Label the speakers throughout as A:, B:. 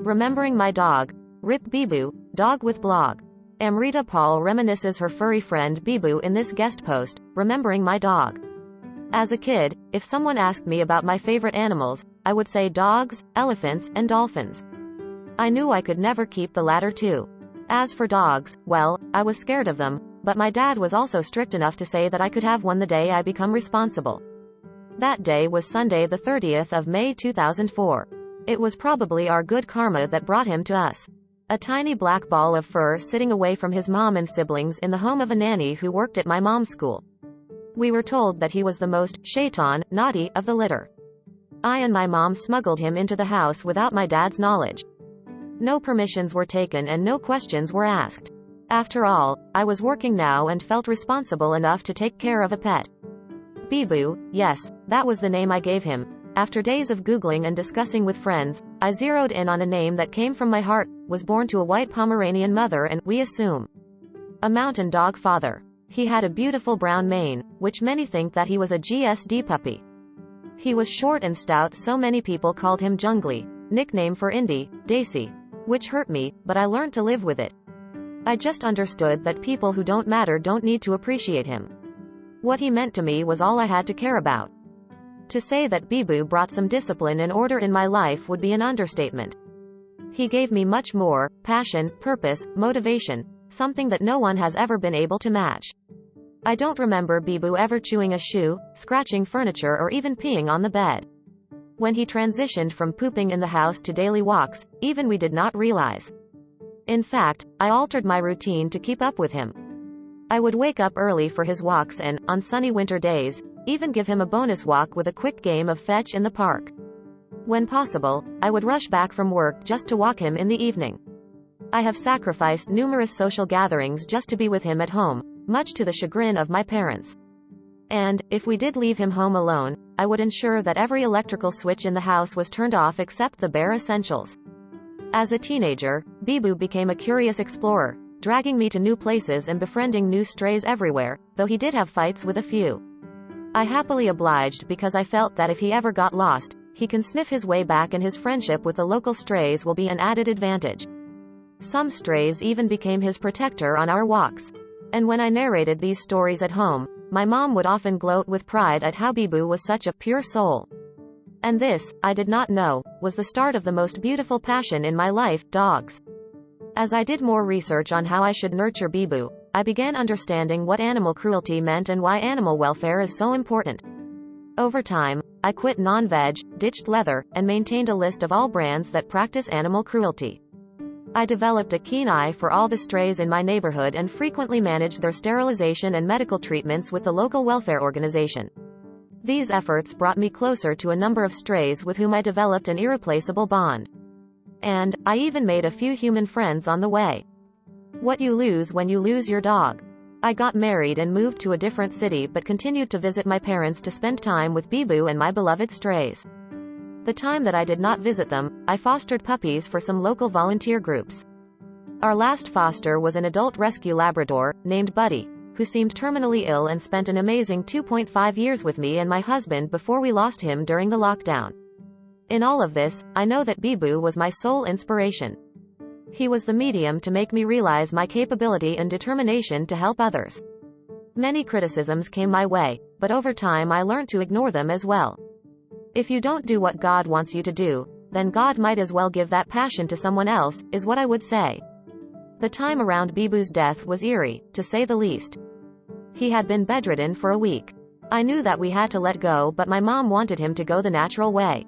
A: Remembering my dog. Rip Bibu, dog with blog. Amrita Paul reminisces her furry friend Bibu in this guest post, Remembering my dog. As a kid, if someone asked me about my favorite animals, I would say dogs, elephants, and dolphins. I knew I could never keep the latter two. As for dogs, well, I was scared of them, but my dad was also strict enough to say that I could have one the day I become responsible. That day was Sunday the 30th of May 2004. It was probably our good karma that brought him to us. A tiny black ball of fur sitting away from his mom and siblings in the home of a nanny who worked at my mom's school. We were told that he was the most shaitan, naughty, of the litter. I and my mom smuggled him into the house without my dad's knowledge. No permissions were taken and no questions were asked. After all, I was working now and felt responsible enough to take care of a pet. Bibu, yes, that was the name I gave him. After days of Googling and discussing with friends, I zeroed in on a name that came from my heart, was born to a white Pomeranian mother and, we assume, a mountain dog father. He had a beautiful brown mane, which many think that he was a GSD puppy. He was short and stout, so many people called him Jungly, nickname for Indy, Daisy, which hurt me, but I learned to live with it. I just understood that people who don't matter don't need to appreciate him. What he meant to me was all I had to care about. To say that Bibu brought some discipline and order in my life would be an understatement. He gave me much more: passion, purpose, motivation, something that no one has ever been able to match. I don't remember Bibu ever chewing a shoe, scratching furniture, or even peeing on the bed. When he transitioned from pooping in the house to daily walks, even we did not realize. In fact, I altered my routine to keep up with him. I would wake up early for his walks and, on sunny winter days, even give him a bonus walk with a quick game of fetch in the park. When possible, I would rush back from work just to walk him in the evening. I have sacrificed numerous social gatherings just to be with him at home, much to the chagrin of my parents. And, if we did leave him home alone, I would ensure that every electrical switch in the house was turned off except the bare essentials. As a teenager, Bibu became a curious explorer, dragging me to new places and befriending new strays everywhere, though he did have fights with a few. I happily obliged because I felt that if he ever got lost, he can sniff his way back and his friendship with the local strays will be an added advantage. Some strays even became his protector on our walks. And when I narrated these stories at home, my mom would often gloat with pride at how Bibu was such a pure soul. And this, I did not know, was the start of the most beautiful passion in my life, dogs. As I did more research on how I should nurture Bibu, I began understanding what animal cruelty meant and why animal welfare is so important. Over time, I quit non-veg, ditched leather, and maintained a list of all brands that practice animal cruelty. I developed a keen eye for all the strays in my neighborhood and frequently managed their sterilization and medical treatments with the local welfare organization. These efforts brought me closer to a number of strays with whom I developed an irreplaceable bond. And, I even made a few human friends on the way. What you lose when you lose your dog. I got married and moved to a different city but continued to visit my parents to spend time with Bibu and my beloved strays. The time that I did not visit them, I fostered puppies for some local volunteer groups. Our last foster was an adult rescue Labrador, named Buddy, who seemed terminally ill and spent an amazing 2.5 years with me and my husband before we lost him during the lockdown. In all of this, I know that Bibu was my sole inspiration. He was the medium to make me realize my capability and determination to help others. Many criticisms came my way, but over time I learned to ignore them as well. If you don't do what God wants you to do, then God might as well give that passion to someone else, is what I would say. The time around Bibu's death was eerie, to say the least. He had been bedridden for a week. I knew that we had to let go, but my mom wanted him to go the natural way.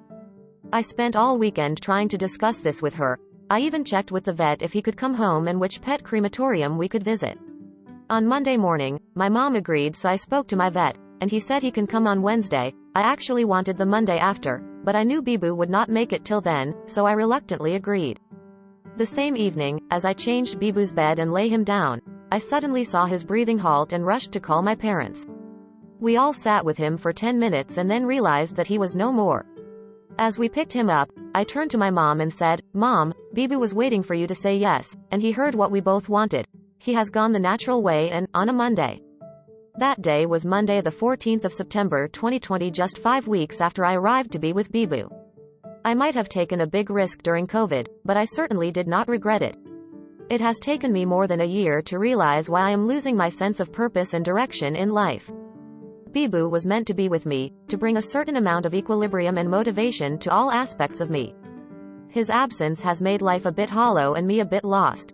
A: I spent all weekend trying to discuss this with her. I even checked with the vet if he could come home and which pet crematorium we could visit. On Monday morning, my mom agreed, so I spoke to my vet, and he said he can come on Wednesday. I actually wanted the Monday after, but I knew Bibu would not make it till then, so I reluctantly agreed. The same evening, as I changed Bibu's bed and lay him down, I suddenly saw his breathing halt and rushed to call my parents. We all sat with him for 10 minutes and then realized that he was no more. As we picked him up, I turned to my mom and said, "Mom, Bibu was waiting for you to say yes, and he heard what we both wanted. He has gone the natural way and, on a Monday." That day was Monday the 14th of September 2020, just 5 weeks after I arrived to be with Bibu. I might have taken a big risk during COVID, but I certainly did not regret it. It has taken me more than a year to realize why I am losing my sense of purpose and direction in life. Bibu was meant to be with me, to bring a certain amount of equilibrium and motivation to all aspects of me. His absence has made life a bit hollow and me a bit lost.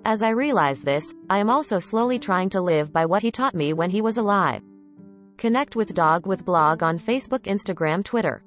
A: As I realize this, I am also slowly trying to live by what he taught me when he was alive. Connect with Dog with Blog on Facebook, Instagram, Twitter.